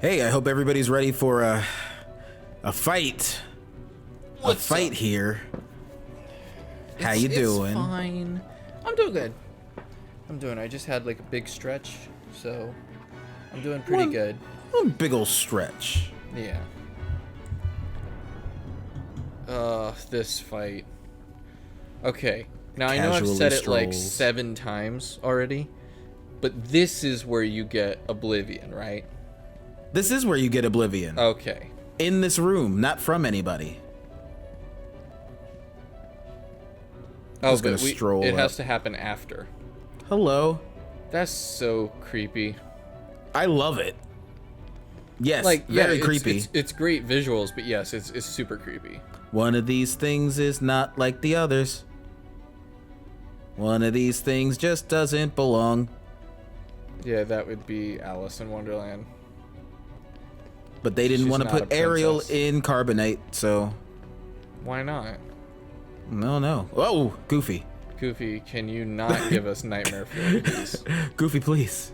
Hey, I hope everybody's ready for a fight. A fight here. How you doing? It's fine. I'm doing good. I just had like a big stretch, so I'm doing pretty good. One big ol' stretch. Yeah. This fight. Okay. Now I know I've said it like 7 times already, but this is where you get Oblivion, right? This is where you get Oblivion. Okay. In this room, not from anybody. Oh, Just gonna but stroll it up. has to happen after. Hello. That's so creepy. I love it. Yes, Like, very yeah, creepy. It's great visuals, but yes, it's super creepy. One of these things is not like the others. One of these things just doesn't belong. Yeah, that would be Alice in Wonderland. But they didn't She's want to not put a Ariel princess. in Carbonite, so Why not? no. Oh, Goofy. Goofy, can you not give us Nightmare Fuel, please? Goofy, please.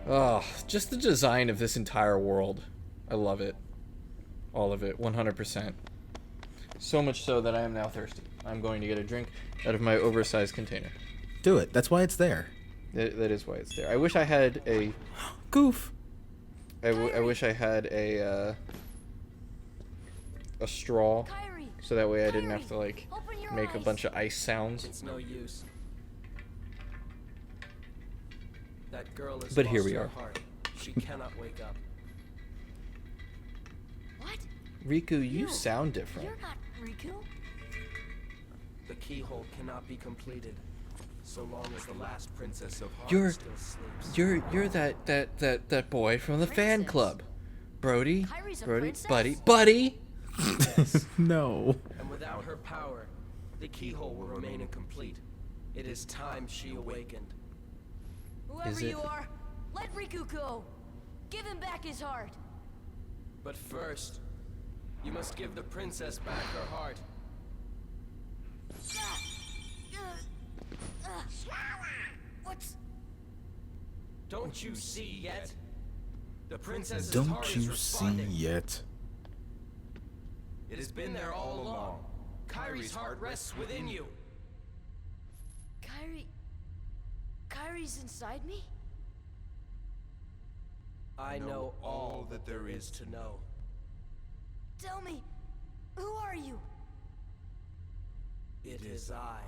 Oh, just the design of this entire world. I love it. All of it, 100%. So much so that I am now thirsty. I'm going to get a drink out of my oversized container. Do it. That's why it's there. That is why it's there. I wish I had a... Goof. I wish I had a straw, Kyrie, so that way I didn't have to, like, open your make a eyes. bunch of ice sounds. It's no use. That girl is But here lost we her are. heart. She cannot wake up. What? Riku, you sound different. You're not Riku. The keyhole cannot be completed so long as the last princess of hearts You're- still sleeps. You're that boy from the fan Princess. club. Brody? Kyrie's a Brody? princess? Buddy? No. And without her power, the keyhole will remain incomplete. It is time she awakened. Whoever Is it- you are, let Riku go. Give him back his heart. But first, you must give the princess back her heart. What's... Don't you see yet? The princess's heart Don't is you see responding. yet? It has been there all along. Kyrie's heart rests within you. Kyrie... Kyrie's inside me? I know all that there is to know. Tell me, who are you? It is I,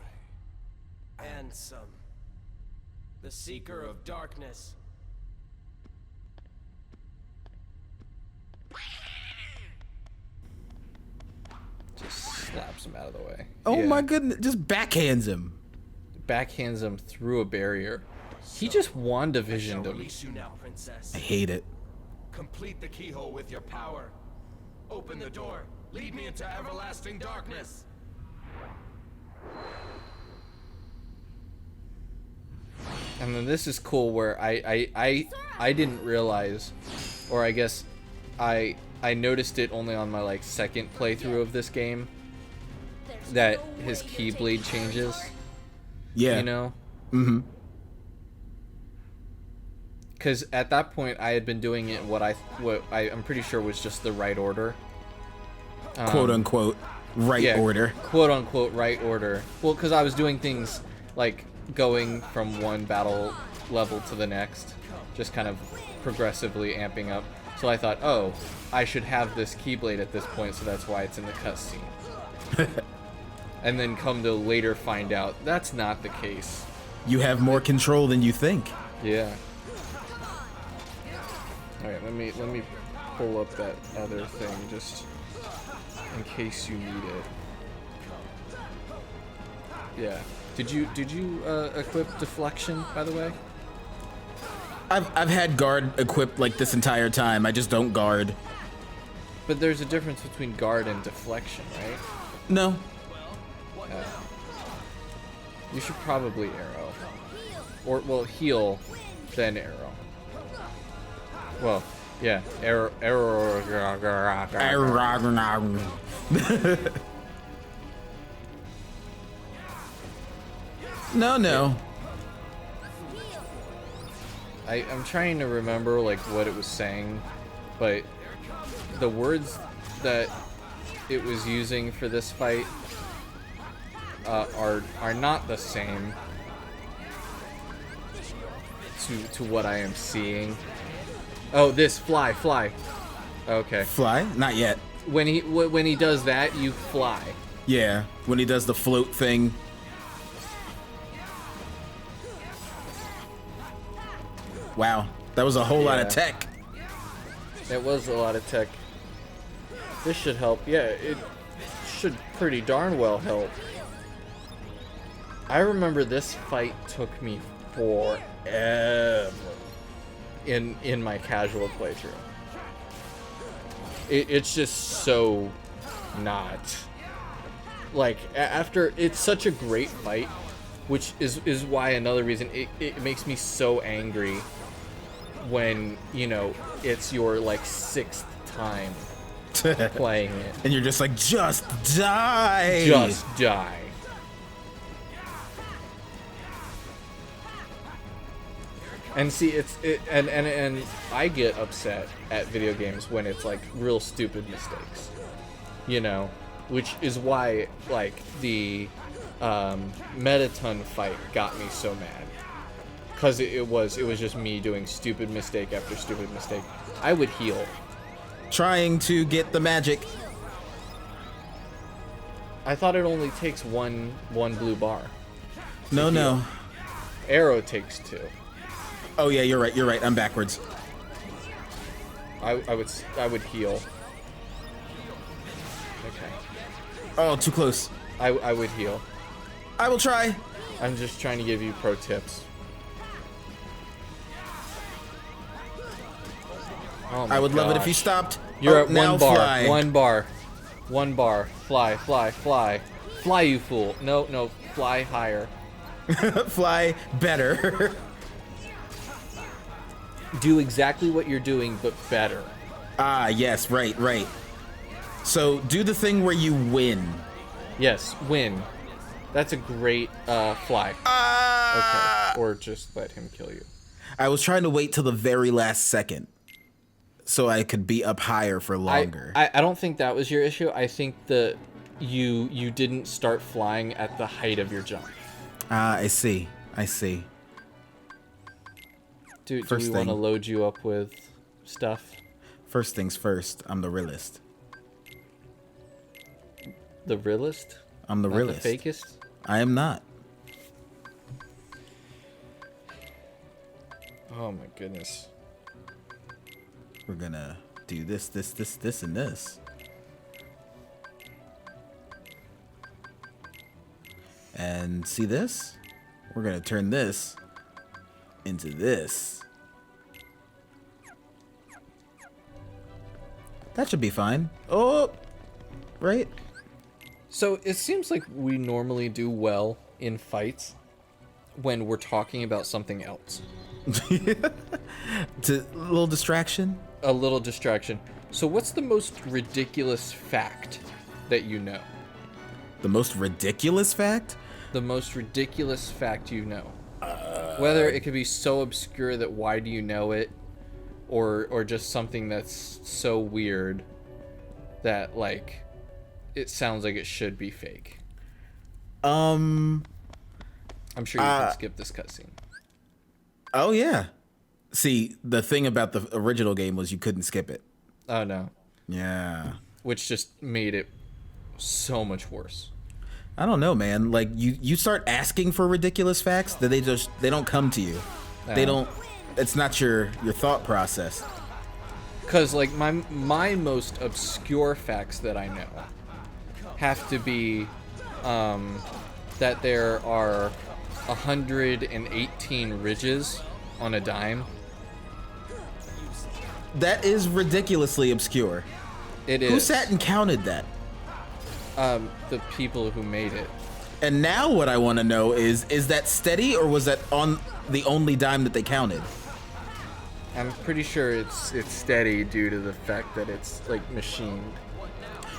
Ansem, the Seeker of Darkness. Just slaps him out of the way. Oh Yeah. my goodness. Just backhands him. Backhands him through a barrier. He just WandaVisioned Shall him. release you now, princess. I hate it. Complete the keyhole with your power. Open the door. Lead me into everlasting darkness. And then this is cool where I didn't realize, or I guess I noticed it only on my like second playthrough of this game, There's that no his way you're Keyblade taking Kyrie's changes. heart. Yeah. You know? Mm-hmm. Because at that point I had been doing it what I'm pretty sure was just the right order. Quote unquote right yeah, order. Quote unquote right order. Well, because I was doing things like going from one battle level to the next, just kind of progressively amping up. So I thought, oh, I should have this Keyblade at this point, so that's why it's in the cutscene. And then come to later find out that's not the case. You have more control than you think. Yeah. All right, let me pull up that other thing just in case you need it. Yeah. Did you equip deflection, by the way? I've had guard equipped like this entire time. I just don't guard. But there's a difference between guard and deflection, right? No. You should probably arrow. Or, well, heal, then arrow. Well, yeah, arrow. No. I'm trying to remember like what it was saying, but the words that it was using for this fight are not the same to what I am seeing. Oh, this fly. Okay. Fly? Not yet. When he does that, you fly. Yeah, when he does the float thing. Wow, that was a whole lot of Yeah. tech. It was a lot of tech. This should help. Yeah, it should pretty darn well help. I remember this fight took me forever in my casual playthrough. It's just so not. Like, after, it's such a great fight, which is why another reason it makes me so angry when, you know, it's your, like, 6th time playing it. And you're just like, just die! Just die. And see, and I get upset at video games when it's like real stupid mistakes, you know, which is why like the Mettaton fight got me so mad, because it was just me doing stupid mistake after stupid mistake. I would heal. Trying to get the magic. I thought it only takes one blue bar. No. Arrow takes 2. Oh yeah, you're right. I'm backwards. I would heal. Okay. Oh, too close. I would heal. I will try. I'm just trying to give you pro tips. Oh my I would love it if you gosh. stopped. You're Oh, at now 1 bar. fly. 1 bar. 1 bar. Fly. Fly, you fool. No. Fly higher. Fly better. Do exactly what you're doing, but better. Ah, yes, right. So do the thing where you win. Yes, win. That's a great fly. Ah! Okay. Or just let him kill you. I was trying to wait till the very last second so I could be up higher for longer. I don't think that was your issue. I think that you didn't start flying at the height of your jump. Ah, I see. Do we First want to thing. load you up with stuff? First things first, I'm the realist. The realist? I'm the Not realist. the fakest? I am not. Oh my goodness. We're gonna do this, and this. And see this? We're gonna turn this into this. That should be fine. Oh, right? So it seems like we normally do well in fights when we're talking about something else. To a little distraction. A little distraction. So what's the most ridiculous fact that you know? The most ridiculous fact? The most ridiculous fact you know. Whether it could be so obscure that why do you know it, or just something that's so weird that like it sounds like it should be fake. I'm sure you can skip this cutscene. Oh yeah. See, the thing about the original game was you couldn't skip it. Oh no. Yeah. Which just made it so much worse. I don't know, man. Like you start asking for ridiculous facts, that they don't come to you. They don't. It's not your thought process. Cause like my most obscure facts that I know have to be that there are 118 ridges on a dime. That is ridiculously obscure. It is. Who sat and counted that? The people who made it. And now what I want to know is that steady, or was that on the only dime that they counted? I'm pretty sure it's steady due to the fact that it's like machined.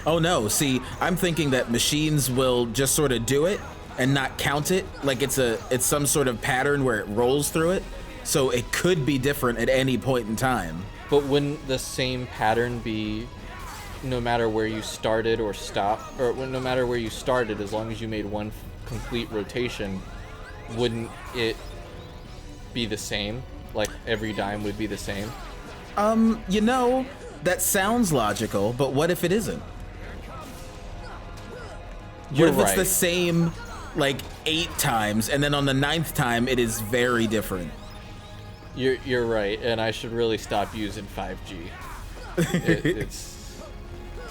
Oh no, see, I'm thinking that machines will just sort of do it and not count it, like it's some sort of pattern where it rolls through it. So it could be different at any point in time. But wouldn't the same pattern be no matter where you started or stopped, or no matter where you started, as long as you made one complete rotation, wouldn't it be the same? Like every dime would be the same? You know, that sounds logical, but what if it isn't? You're What if it's the right. same, like, 8 times, and then on the 9th time it is very different? You're right, and I should really stop using 5G.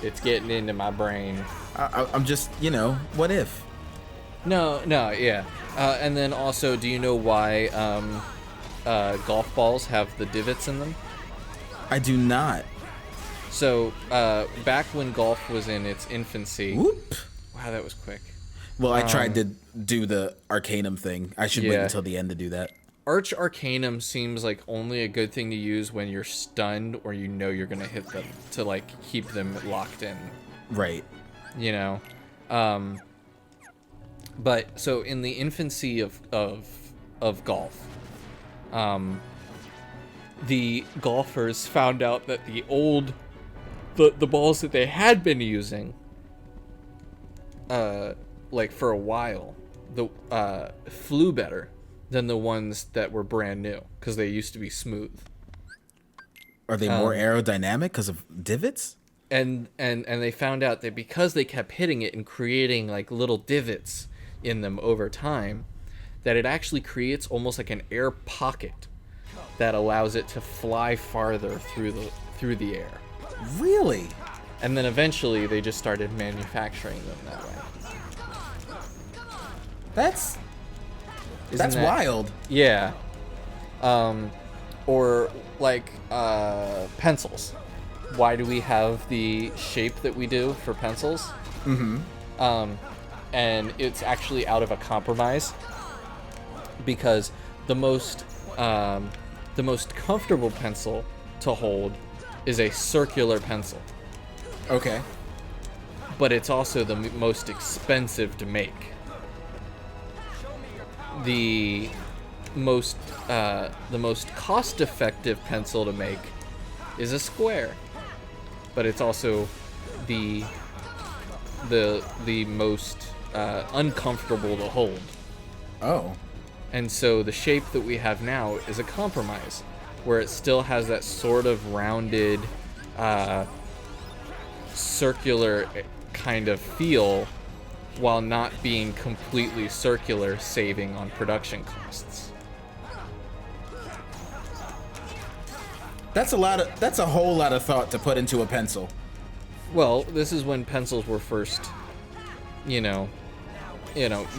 It's getting into my brain. I'm just, you know, what if? No, yeah. And then also, do you know why golf balls have the divots in them? I do not. So, back when golf was in its infancy... Whoop. Wow, that was quick. Well, I tried to do the Arcanum thing. I should wait Yeah. until the end to do that. Arch Arcanum seems like only a good thing to use when you're stunned or you know you're gonna hit them to, like, keep them locked in. Right. You know? But, so, in the infancy of golf, the golfers found out that the balls that they had been using, like for a while, flew better than the ones that were brand new because they used to be smooth. Are they more aerodynamic because of divots? And they found out that because they kept hitting it and creating like little divots in them over time, that it actually creates almost like an air pocket that allows it to fly farther through the air. Really? And then eventually they just started manufacturing them that way. That's Isn't that wild. Yeah. Or like pencils. Why do we have the shape that we do for pencils? Mm-hmm. And it's actually out of a compromise because the most comfortable pencil to hold is a circular pencil, Okay. but it's also the most expensive to make. The most cost-effective pencil to make is a square, but it's also the most uncomfortable to hold. Oh. And so the shape that we have now is a compromise, where it still has that sort of rounded, circular kind of feel, while not being completely circular, saving on production costs. That's a whole lot of thought to put into a pencil. Well, this is when pencils were first,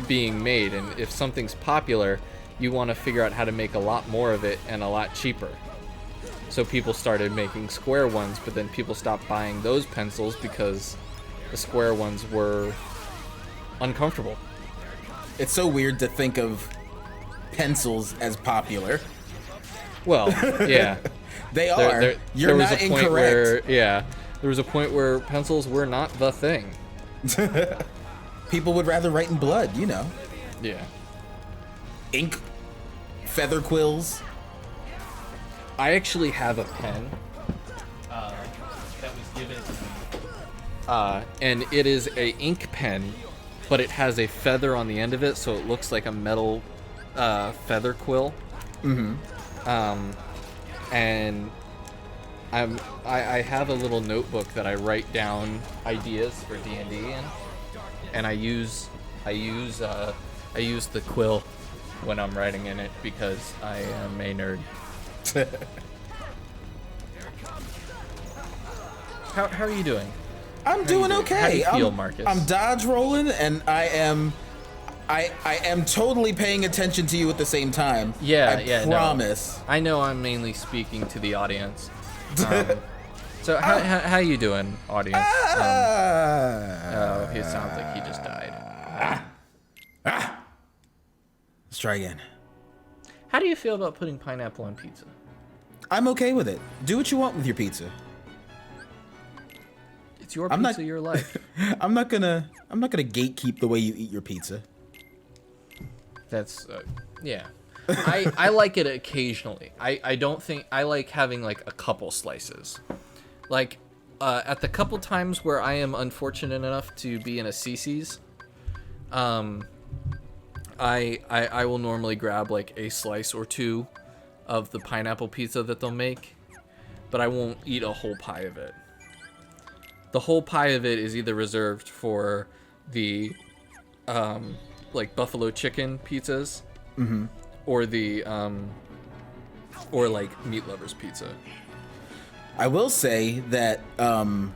being made, and if something's popular, you want to figure out how to make a lot more of it and a lot cheaper. So people started making square ones, but then people stopped buying those pencils because the square ones were uncomfortable. It's so weird to think of pencils as popular. Well, yeah. They are. You're was not a point incorrect. there was a point where pencils were not the thing. People would rather write in blood, you know. Yeah. Ink, feather quills. I actually have a pen that was given to me. And it is a ink pen, but it has a feather on the end of it, so it looks like a metal feather quill. Mm-hmm. And I have a little notebook that I write down ideas for D&D in, and I use the quill when I'm writing in it because I am a nerd. How are you doing? I'm doing okay. How do you feel, Marcus? I'm dodge rolling, and I am totally paying attention to you at the same time. I promise. No. I know I'm mainly speaking to the audience. So how you doing, audience? Oh, he sounds like he just died. Let's try again. How do you feel about putting pineapple on pizza? I'm okay with it. Do what you want with your pizza. It's your I'm pizza, not- your life. I'm not gonna gatekeep the way you eat your pizza. That's yeah. I like it occasionally. I don't think I like having like a couple slices. Like at the couple times where I am unfortunate enough to be in a CC's, I will normally grab like a slice or two of the pineapple pizza that they'll make, but I won't eat a whole pie of it. The whole pie of it is either reserved for the like buffalo chicken pizzas, or the or like meat lovers pizza. I will say that I'm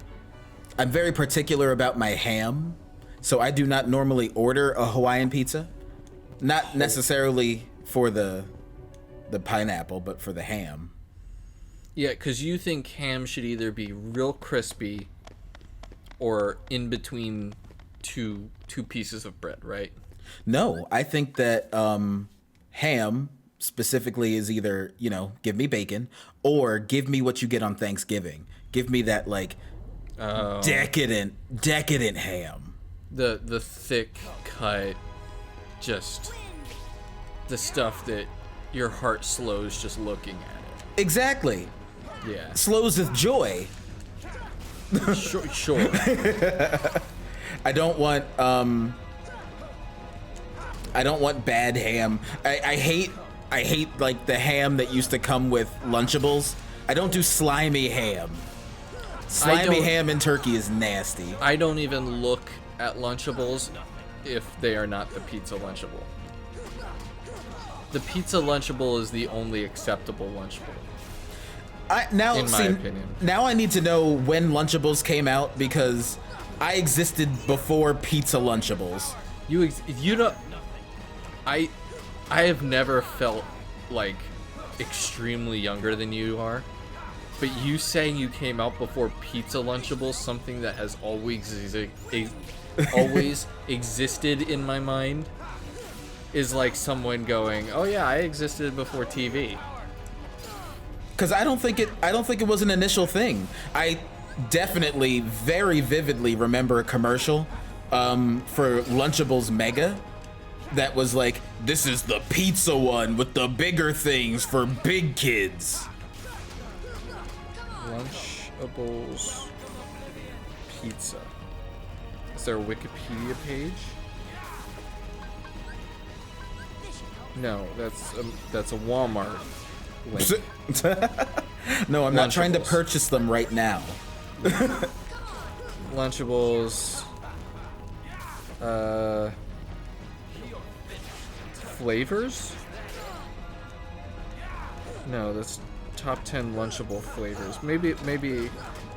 very particular about my ham, so I do not normally order a Hawaiian pizza. Not necessarily for the pineapple, but for the ham. Yeah, because you think ham should either be real crispy or in between two pieces of bread, right? No, I think that ham specifically is either, give me bacon or give me what you get on Thanksgiving. Give me that like decadent ham. The thick cut, just the stuff that your heart slows just looking at Exactly. it. Yeah. Slows with joy. Sure. I don't want bad ham. I hate like the ham that used to come with Lunchables. I don't do slimy ham. Slimy ham in turkey is nasty. I don't even look at Lunchables if they are not the pizza Lunchable. The pizza Lunchable is the only acceptable Lunchable. In my opinion. Now I need to know when Lunchables came out because I existed before pizza Lunchables. You don't. I have never felt like extremely younger than you are, but you saying you came out before pizza Lunchables, something that has always existed in my mind, is like someone going, "Oh yeah, I existed before TV." Because I don't think it was an initial thing. I definitely very vividly remember a commercial for Lunchables Mega that was like, this is the pizza one with the bigger things for big kids. Lunchables pizza. Is there a Wikipedia page? No, that's a Walmart link. No, I'm not trying to Lunchables. purchase them right now. Lunchables. Flavors? No, that's top 10 Lunchable flavors. Maybe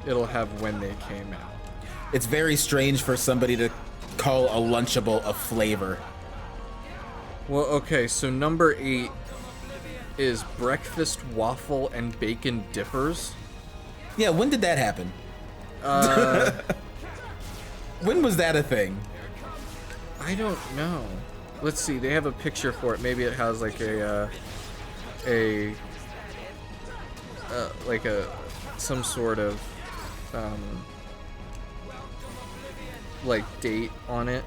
it'll have when they came out. It's very strange for somebody to call a Lunchable a flavor. Well, okay, so number 8 is breakfast waffle and bacon dippers. Yeah, when did that happen? When was that a thing? I don't know. Let's see. They have a picture for it. Maybe it has like some sort of like date on it.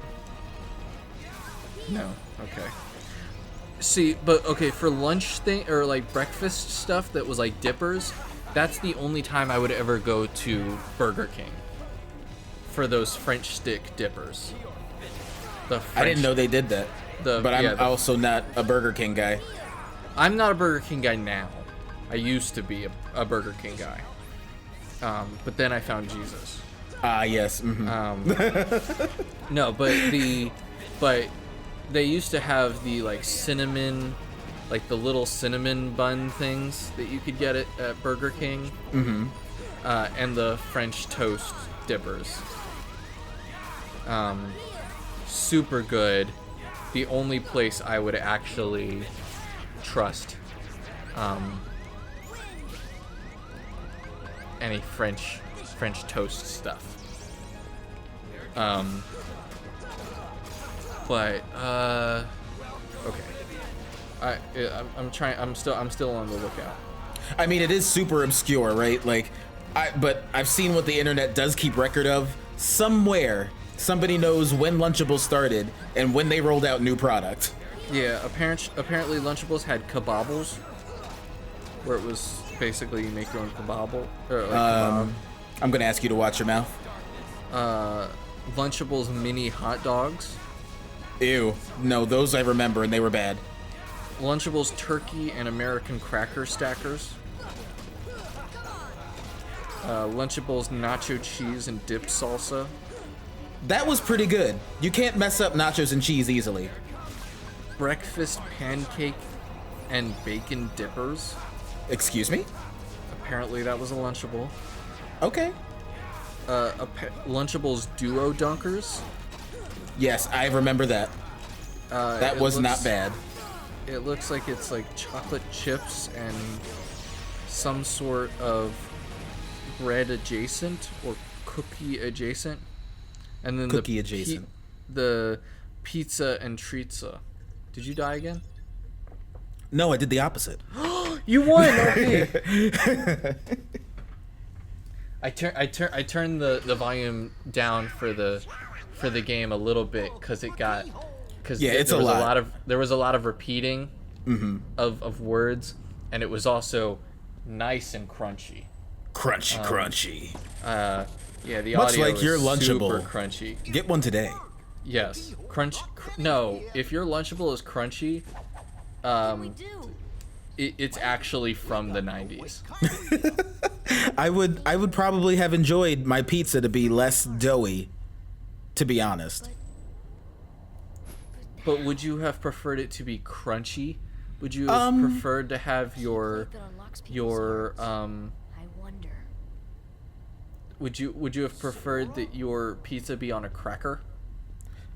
No. Okay. See, but okay, for lunch thing or like breakfast stuff that was like dippers, that's the only time I would ever go to Burger King for those French stick dippers. I didn't know they did that. But I'm also not a Burger King guy. I'm not a Burger King guy now. I used to be a Burger King guy. But then I found Jesus. Ah, yes. Mm-hmm. No, but they used to have the like cinnamon, like the little cinnamon bun things that you could get at Burger King. Mm-hmm. And the French toast dippers. Super good. The only place I would actually trust any French toast stuff. But okay. I'm still on the lookout. I mean, it is super obscure, right? Like, but I've seen what the internet does keep record of. Somewhere, somebody knows when Lunchables started and when they rolled out new product. Yeah, apparently Lunchables had kebabbles, where it was basically you make your own kebabble, or like kebab. I'm gonna ask you to watch your mouth. Lunchables mini hot dogs, Ew. No, those I remember, and they were bad. Lunchables turkey and American cracker stackers, Lunchables nacho cheese and dip salsa, That was pretty good. You can't mess up nachos and cheese easily. breakfast pancake and bacon dippers. Excuse me? Apparently that was a Lunchable. Okay. Lunchables duo dunkers. Yes, I remember that. That It was not looks- bad. It looks like it's like chocolate chips and some sort of bread adjacent or cookie adjacent, and then Cookie adjacent. the pizza and trizza. Did you die again? No, I did the opposite. You won. Okay. I turned the volume down for the game a little bit because Yeah, it's a lot. There was a lot of repeating of words, and it was also nice and crunchy. Crunchy. Yeah, the Much audio like is your super Lunchable. crunchy. Get one today. Yes, no, if your Lunchable is crunchy, We do. it's actually from the 90s. I would probably have enjoyed my pizza to be less doughy, to be honest. But would you have preferred it to be crunchy? Would you have preferred to have your That unlocks people's hearts. I wonder. would you have preferred that your pizza be on a cracker?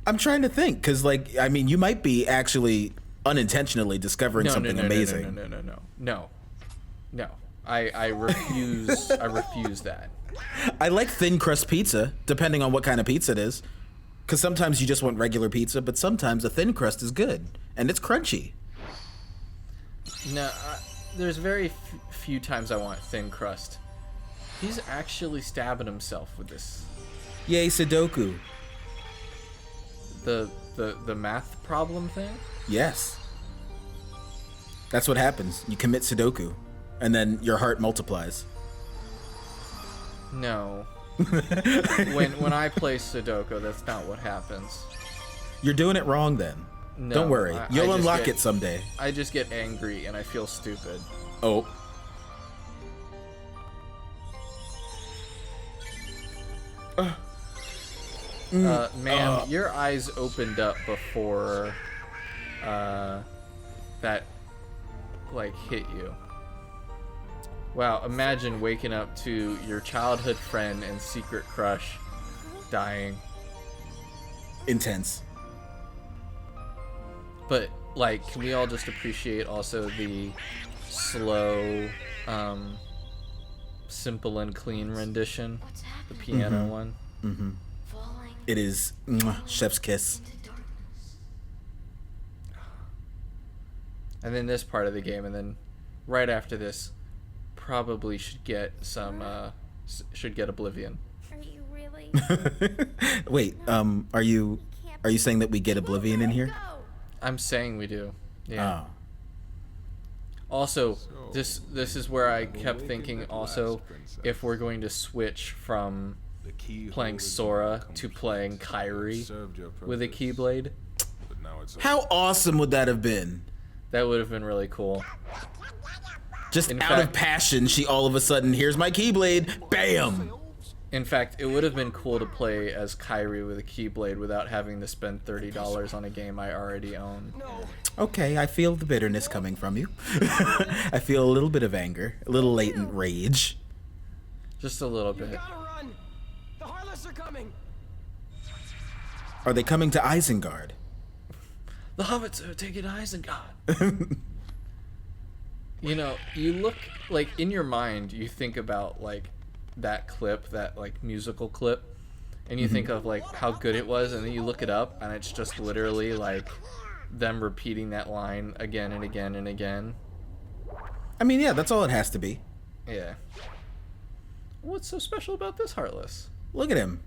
I'm trying to think, because, like, I mean, you might be actually unintentionally discovering something amazing. No. I refuse. I refuse that. I like thin crust pizza, depending on what kind of pizza it is. Because sometimes you just want regular pizza, but sometimes a thin crust is good, and it's crunchy. No, there's very few times I want thin crust. He's actually stabbing himself with this. Yay, Sudoku. The math problem thing. Yes. That's what happens. You commit Sudoku, and then your heart multiplies. No. when I play Sudoku, that's not what happens. You're doing it wrong then. No, Don't worry. I You'll just unlock get- it someday. I just get angry and I feel stupid. Oh. Ma'am, your eyes opened up before that like hit you. Wow, imagine waking up to your childhood friend and secret crush dying. Intense. But like, can we all just appreciate also the slow, simple and clean rendition? What's The happening? piano one. Falling It is chef's kiss. into darkness. And then this part of the game, and then right after this, probably should get some should get Oblivion. Are you really? Wait, are you saying that we get Oblivion in here? Go. I'm saying we do. Yeah. Oh. Also, this is where I kept thinking also if we're going to switch from playing Sora to playing Kairi with a Keyblade, How awesome would that have been? that would have been really cool. Just In out of fact- passion, she all of a sudden, here's my Keyblade, bam! In fact, it would have been cool to play as Kairi with a Keyblade without having to spend $30 on a game I already own. Okay, I feel the bitterness coming from you. I feel a little bit of anger, a little latent rage. Just a little bit. Gotta run! The Heartless are coming! Are they coming to Isengard? The hobbits are taking Isengard. You know, you look like in your mind, you think about like that clip, that like musical clip, and you think of like how good it was, and then you look it up, and it's just literally like them repeating that line again and again and again. I mean, yeah, that's all it has to be. Yeah. What's so special about this Heartless? Look at him.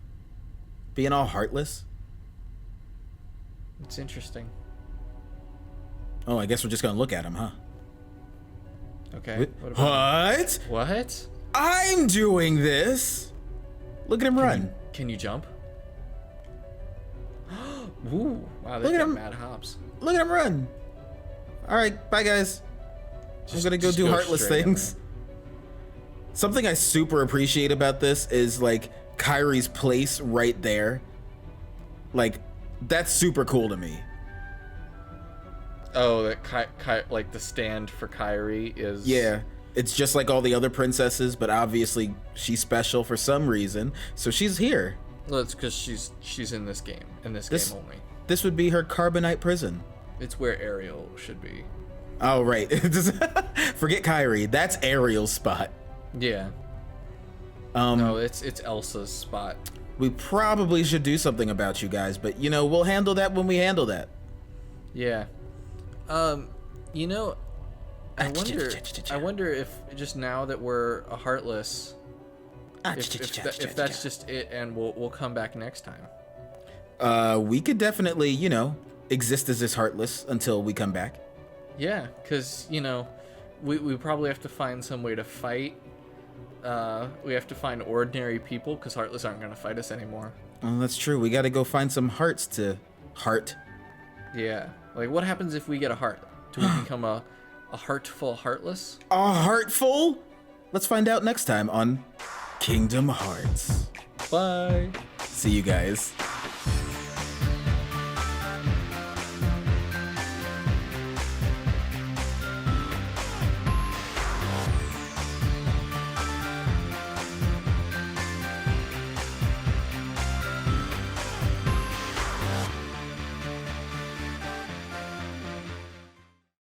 Being all heartless. It's interesting. Oh, I guess we're just gonna look at him, huh? Okay. What about What? what? I'm doing this. Look at him run. Can you jump? Ooh, wow, Look they've at got him. mad hops. Look at him run. All right, bye guys. I'm gonna go just do go heartless straight, things. Something I super appreciate about this is like Kyrie's place right there. Like, that's super cool to me. Oh, that like the stand for Kyrie is. Yeah, it's just like all the other princesses, but obviously she's special for some reason, so she's here. Well, it's because she's in this game, game only. This would be her carbonite prison. It's where Ariel should be. Oh, right. Forget Kyrie. That's Ariel's spot. Yeah. No, it's Elsa's spot. We probably should do something about you guys, but you know, we'll handle that when we handle that. Yeah. You know, I wonder if just now that we're a heartless, if that's just it, and we'll come back next time. We could definitely, you know, exist as this heartless until we come back. Yeah, because you know, we probably have to find some way to fight. We have to find ordinary people because heartless aren't gonna fight us anymore. Oh, that's true. We gotta go find some hearts to heart. Yeah. Like, what happens if we get a heart? Do we become a heartful heartless? A heartful? Let's find out next time on Kingdom Hearts. Bye. See you guys.